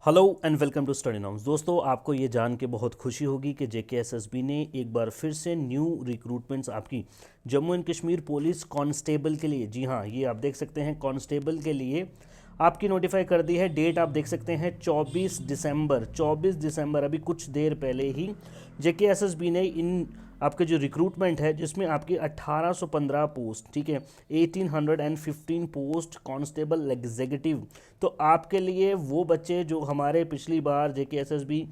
Hello and welcome to study noms. दोस्तों, आपको ये जान के बहुत खुशी होगी कि जेकेएसएसबी ने एक बार फिर से न्यू रिक्रूटमेंट्स आपकी Jammu and Kashmir police constable के लिए, जी हाँ, ये आप देख सकते हैं कांस्टेबल के लिए आपकी नोटिफाई कर दी है। डेट आप देख सकते हैं 24 दिसंबर अभी कुछ देर पहले ही जेकेएसएसबी ने इन आपके जो रिक्रूटमेंट है जिसमें आपकी 1815 पोस्ट, ठीक है, 1815 पोस्ट कांस्टेबल एग्जीक्यूटिव। तो आपके लिए वो बच्चे जो हमारे पिछली बार JKSSB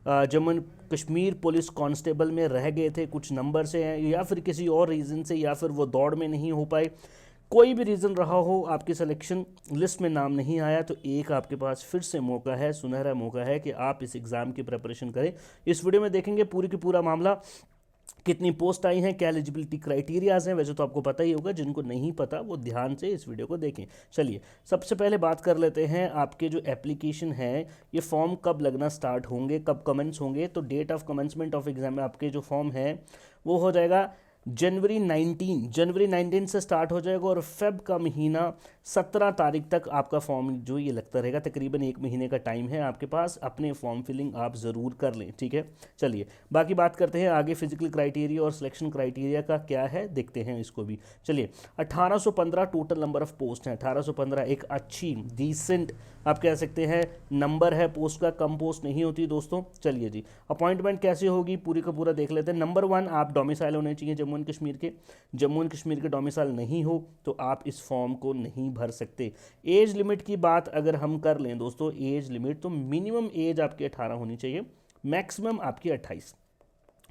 Jammu and Kashmir police constable में रह गए थे, कुछ नंबर से हैं या फिर किसी और रीज़न से, या फिर वो दौड़ में नहीं हो पाए, कोई भी रीज़न रहा हो, आपकी सिलेक्शन लिस्ट में नाम नहीं आया, तो एक आपके पास फिर से मौका है, सुनहरा मौका है कि आप इस एग्ज़ाम की प्रिपरेशन करें। इस वीडियो में देखेंगे पूरी की पूरा मामला, कितनी पोस्ट आई हैं, क्या एलिजिबिलिटी क्राइटेरियाज हैं। वैसे तो आपको पता ही होगा, जिनको नहीं पता वो ध्यान से इस वीडियो को देखें। चलिए सबसे पहले बात कर लेते हैं आपके जो एप्लीकेशन है, ये फॉर्म कब लगना स्टार्ट होंगे, कब कमेंस होंगे। तो date of commencement of exam में आपके जो फॉर्म है वो हो जाएगा जनवरी 19 से स्टार्ट हो जाएगा, और फेब का महीना 17 तारीख तक आपका फॉर्म जो ये लगता रहेगा। तकरीबन एक महीने का टाइम है आपके पास, अपने फॉर्म फिलिंग आप ज़रूर कर लें, ठीक है। चलिए बाकी बात करते हैं आगे, फिजिकल क्राइटेरिया और सिलेक्शन क्राइटेरिया का क्या है देखते हैं इसको भी। चलिए 1815 टोटल नंबर ऑफ पोस्ट हैं। 1815 एक अच्छी डिसेंट आप कह सकते हैं नंबर है पोस्ट का, कम पोस्ट नहीं होती दोस्तों। चलिए जी, अपॉइंटमेंट कैसे होगी पूरी का पूरा देख लेते हैं। नंबर 1, आप डोमिसाइल होने चाहिए जम्मू एंड कश्मीर के। जम्मू एंड कश्मीर के डोमिसाइल नहीं हो तो आप इस फॉर्म को नहीं भर सकते। एज लिमिट की बात अगर हम कर लें दोस्तों, एज लिमिट तो मिनिमम एज आपकी 18 होनी चाहिए, मैक्सिमम आपकी 28।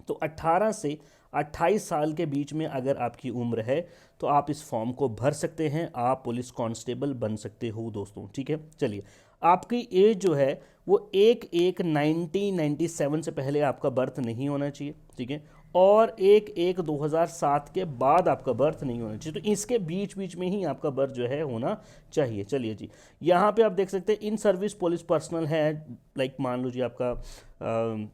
तो 18 से 28 साल के बीच में अगर आपकी उम्र है तो आप इस फॉर्म को भर सकते हैं, आप पुलिस कांस्टेबल बन सकते हो दोस्तों, ठीक है। चलिए आपकी एज जो है वो 1/1/1997 से पहले आपका बर्थ नहीं होना चाहिए, ठीक है, और 1/1/2007 के बाद आपका बर्थ नहीं होना चाहिए। तो इसके बीच बीच में ही आपका बर्थ जो है होना चाहिए। चलिए जी, यहाँ पे आप देख सकते हैं इन सर्विस पुलिस पर्सनल है, लाइक मान लो जी आपका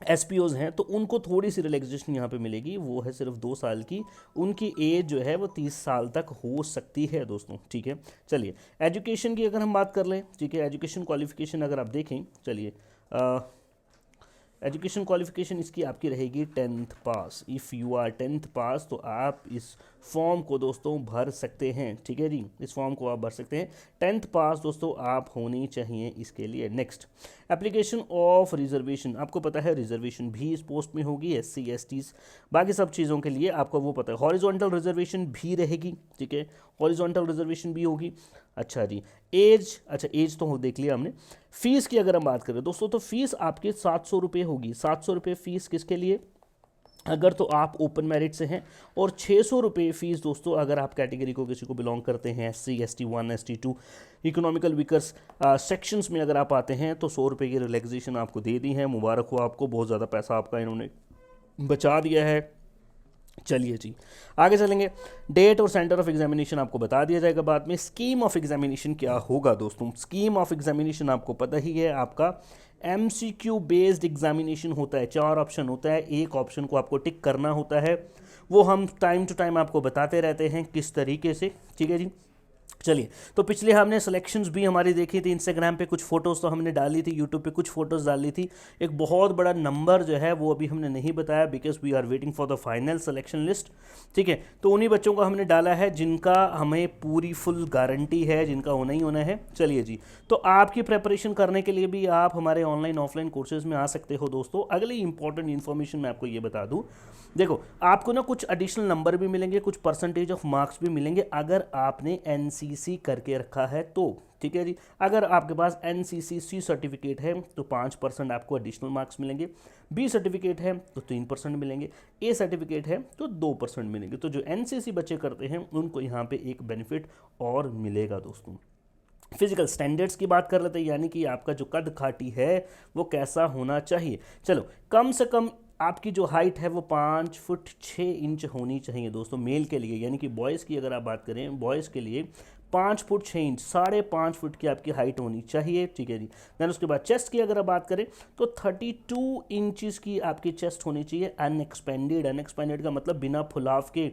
एसपीओज हैं, तो उनको थोड़ी सी रिलैक्सेशन यहाँ पे मिलेगी, वो है सिर्फ 2 साल की। उनकी एज जो है वो 30 साल तक हो सकती है दोस्तों, ठीक है। चलिए एजुकेशन की अगर हम बात कर लें, ठीक है, एजुकेशन क्वालिफिकेशन अगर आप देखें, चलिए एजुकेशन क्वालिफिकेशन इसकी आपकी रहेगी 10th pass. If you are 10th pass तो आप इस फॉर्म को दोस्तों भर सकते हैं, ठीक है जी, इस फॉर्म को आप भर सकते हैं। 10th पास दोस्तों आप होनी चाहिए इसके लिए। नेक्स्ट, एप्लीकेशन ऑफ रिजर्वेशन, आपको पता है रिजर्वेशन भी इस पोस्ट में होगी, SC STs बाकी सब चीज़ों के लिए आपको वो पता है। हॉरिजॉन्टल रिजर्वेशन भी रहेगी, ठीक है, हॉरिजॉन्टल रिजर्वेशन भी होगी। अच्छा जी, एज, अच्छा एज तो देख लिया हमने। फीस की अगर हम बात करें दोस्तों, तो फीस आपकी 700 रुपये होगी। 700 रुपये फीस किसके लिए, अगर तो आप ओपन मेरिट से हैं, और 600 रुपये फीस दोस्तों अगर आप कैटेगरी को किसी को बिलोंग करते हैं, SC ST 1 ST 2 economical वीकर्स sections में अगर आप आते हैं तो 100 रुपये की रिलैक्सेशन आपको दे दी है। मुबारक हो आपको, बहुत ज़्यादा पैसा आपका इन्होंने बचा दिया है। चलिए जी आगे चलेंगे। डेट और सेंटर ऑफ एग्जामिनेशन आपको बता दिया जाएगा बाद में। स्कीम ऑफ एग्जामिनेशन क्या होगा दोस्तों, स्कीम ऑफ एग्जामिनेशन आपको पता ही है, आपका MCQ बेस्ड एग्जामिनेशन होता है। 4 ऑप्शन होता है, एक ऑप्शन को आपको टिक करना होता है, वो हम टाइम टू टाइम आपको बताते रहते हैं किस तरीके से, ठीक है जी। चलिए, तो पिछले हमने सिलेक्शंस भी हमारी देखी थी, इंस्टाग्राम पे कुछ फोटोज़ तो हमने डाली थी, यूट्यूब पे कुछ फोटोज़ डाली थी। एक बहुत बड़ा नंबर जो है वो अभी हमने नहीं बताया, because we are waiting for the final selection list, ठीक है। तो उन्हीं बच्चों को हमने डाला है जिनका हमें पूरी फुल गारंटी है, जिनका होना ही होना है। चलिए जी, तो आपकी प्रेपरेशन करने के लिए भी आप हमारे ऑनलाइन ऑफलाइन कोर्सेज में आ सकते हो दोस्तों। अगली इंपॉर्टेंट इन्फॉर्मेशन मैं आपको ये बता दूँ, देखो आपको ना कुछ एडिशनल नंबर भी मिलेंगे, कुछ परसेंटेज ऑफ मार्क्स भी मिलेंगे अगर आपने NCC करके रखा है तो, ठीक है जी। अगर आपके पास NCC C सर्टिफिकेट है तो 5% आपको एडिशनल मार्क्स मिलेंगे, B सर्टिफिकेट है तो 3% मिलेंगे, A सर्टिफिकेट है तो 2% मिलेंगे। तो जो NCC बच्चे करते हैं उनको यहाँ पे एक बेनिफिट और मिलेगा दोस्तों। फिजिकल स्टैंडर्ड्स की बात कर लेते हैं, यानी कि आपका जो कद काठी है वो कैसा होना चाहिए। चलो कम से कम आपकी जो हाइट है वो 5 फुट 6 इंच होनी चाहिए दोस्तों मेल के लिए, यानी कि बॉयज़ की अगर आप बात करें, बॉयज़ के लिए 5 फुट 6 इंच, 5.5 फुट की आपकी हाइट होनी चाहिए, ठीक है जी। दैन उसके बाद चेस्ट की अगर आप बात करें तो 32 इंचज़ की आपकी चेस्ट होनी चाहिए अनएक्सपेंडेड। अनएक्सपेंडेड का मतलब बिना फुलाव के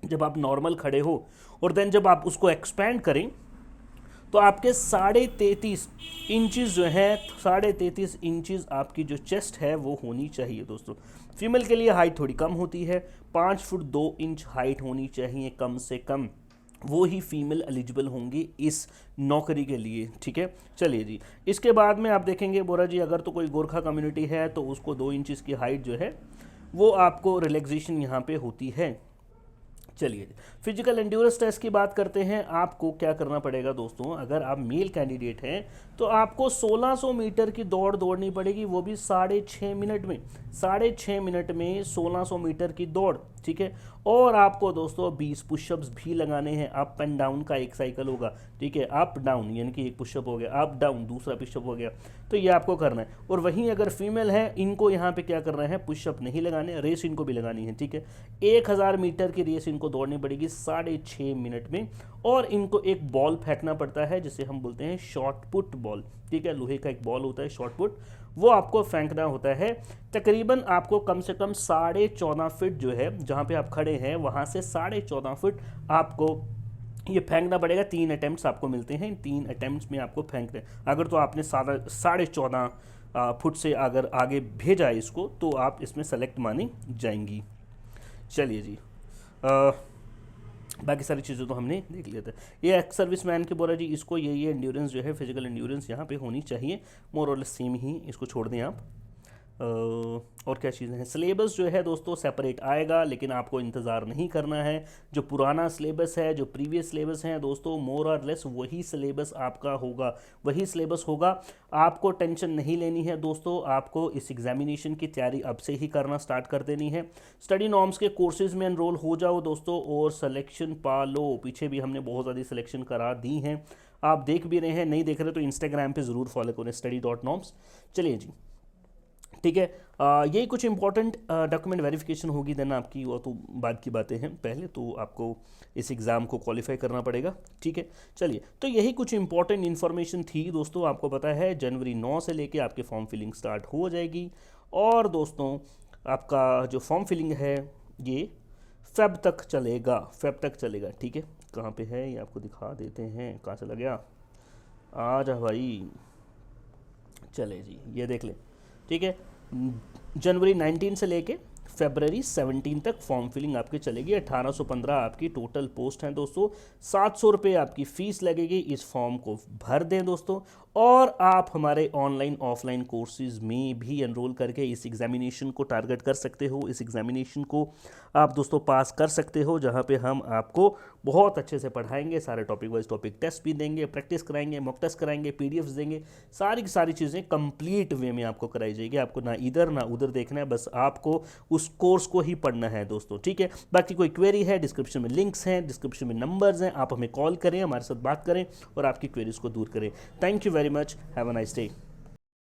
जब आप नॉर्मल खड़े हो और देन जब आप उसको एक्सपेंड करें तो आपके 33.5 इंचज़ जो है, 33.5 इंचज़ आपकी जो चेस्ट है वो होनी चाहिए दोस्तों। फीमेल के लिए हाइट थोड़ी कम होती है, 5 फुट 2 इंच हाइट होनी चाहिए कम से कम, वो ही फीमेल एलिजिबल होंगी इस नौकरी के लिए, ठीक है। चलिए जी, इसके बाद में आप देखेंगे बोरा जी, अगर तो कोई गोरखा कम्युनिटी है तो उसको 2 इंचज़ की हाइट जो है वो आपको रिलैक्सेशन यहाँ पे होती है। चलिए, फिजिकल एंड्योरेंस टेस्ट की बात करते हैं। आपको क्या करना पड़ेगा दोस्तों, अगर आप मेल कैंडिडेट हैं तो आपको 1600 मीटर की दौड़ दौड़नी पड़ेगी, वो भी 6.5 मिनट में। 6.5 मिनट में 1600 मीटर की दौड़, ठीक है। और आपको दोस्तों 20 पुशअप्स भी लगाने हैं। अप एंड डाउन का एक साइकिल होगा, ठीक है। अप डाउन यानी कि एक पुशअप हो गया, अप डाउन दूसरा पुशअप हो गया, तो ये आपको करना है। और वहीं अगर फीमेल है, इनको यहाँ पे क्या करना है, पुशअप नहीं लगाने, रेस इनको भी लगानी है, ठीक है। 1000 मीटर की रेस इनको दौड़नी पड़ेगी 6.5 मिनट में। और इनको एक बॉल फेंकना पड़ता है जिसे हम बोलते हैं शॉर्ट पुट बॉल, ठीक है। लोहे का एक बॉल होता है शॉर्ट पुट, वो आपको फेंकना होता है। तकरीबन आपको कम से कम 14.5 फीट जो है, जहाँ पे आप खड़े हैं वहाँ से 14.5 फीट आपको ये फेंकना पड़ेगा। 3 अटेम्प्ट्स आपको मिलते हैं, 3 अटेम्प्ट्स में आपको फेंकते हैं। अगर तो आपने 14.5 फुट से अगर आगे भेजा है इसको, तो आप इसमें सेलेक्ट मानी जाएंगी। चलिए जी, बाकी सारी चीज़ें तो हमने देख लिया था। ये एक्स सर्विस मैन के बोला जी, इसको ये एंड्योरेंस जो है, फिजिकल एंड्योरेंस यहाँ पे होनी चाहिए, मोर और लेस सेम ही, इसको छोड़ दें आप। और क्या चीज़ें हैं, सिलेबस जो है दोस्तों सेपरेट आएगा, लेकिन आपको इंतज़ार नहीं करना है। जो पुराना सिलेबस है, जो प्रीवियस सिलेबस है दोस्तों, मोर और लेस वही सिलेबस आपका होगा, वही सिलेबस होगा। आपको टेंशन नहीं लेनी है दोस्तों, आपको इस एग्जामिनेशन की तैयारी अब से ही करना स्टार्ट कर देनी है। स्टडी नॉर्म्स के कोर्सेज में एनरोल हो जाओ दोस्तों, और सिलेक्शन पा लो। पीछे भी हमने बहुत ज़्यादा सिलेक्शन करा दी हैं, आप देख भी रहे हैं। नहीं देख रहे तो इंस्टाग्राम पे ज़रूर फॉलो करें, study.norms। चलिए जी, ठीक है। यही कुछ इंपॉर्टेंट डॉक्यूमेंट वेरिफिकेशन होगी, देन आपकी, वो तो बाद की बातें हैं। पहले तो आपको इस एग्ज़ाम को क्वालिफाई करना पड़ेगा, ठीक है। चलिए, तो यही कुछ इंपॉर्टेंट इन्फॉर्मेशन थी दोस्तों। आपको पता है जनवरी 9 से लेके आपके फॉर्म फिलिंग स्टार्ट हो जाएगी, और दोस्तों आपका जो फॉर्म फिलिंग है ये फेब तक चलेगा, फेब तक चलेगा, ठीक है। कहाँ पे है ये आपको दिखा देते हैं, कहाँ चला गया, आ जा भाई, चले जी, ये देख लें, ठीक है। जनवरी 19 से लेके फरवरी 17 तक फॉर्म फिलिंग आपकी चलेगी। 1815 आपकी टोटल पोस्ट हैं दोस्तों। 700 रुपये आपकी फ़ीस लगेगी। इस फॉर्म को भर दें दोस्तों, और आप हमारे ऑनलाइन ऑफलाइन कोर्सेज में भी एनरोल करके इस एग्ज़ामिनेशन को टारगेट कर सकते हो। इस एग्ज़ामिनेशन को आप दोस्तों पास कर सकते हो, जहाँ पे हम आपको बहुत अच्छे से पढ़ाएंगे, सारे टॉपिक वाइज टॉपिक टेस्ट भी देंगे, प्रैक्टिस कराएंगे, मॉक टेस्ट कराएंगे, पीडीएफ्स देंगे, सारी की सारी चीज़ें कंप्लीट वे में आपको कराई जाएगी। आपको ना इधर ना उधर देखना है, बस आपको उस कोर्स को ही पढ़ना है दोस्तों, ठीक है। बाकी कोई क्वेरी है, डिस्क्रिप्शन में लिंक्स हैं, डिस्क्रिप्शन में नंबर्स हैं, आप हमें कॉल करें, हमारे साथ बात करें और आपकी क्वेरीज को दूर करें। Thank you very much, have a nice day.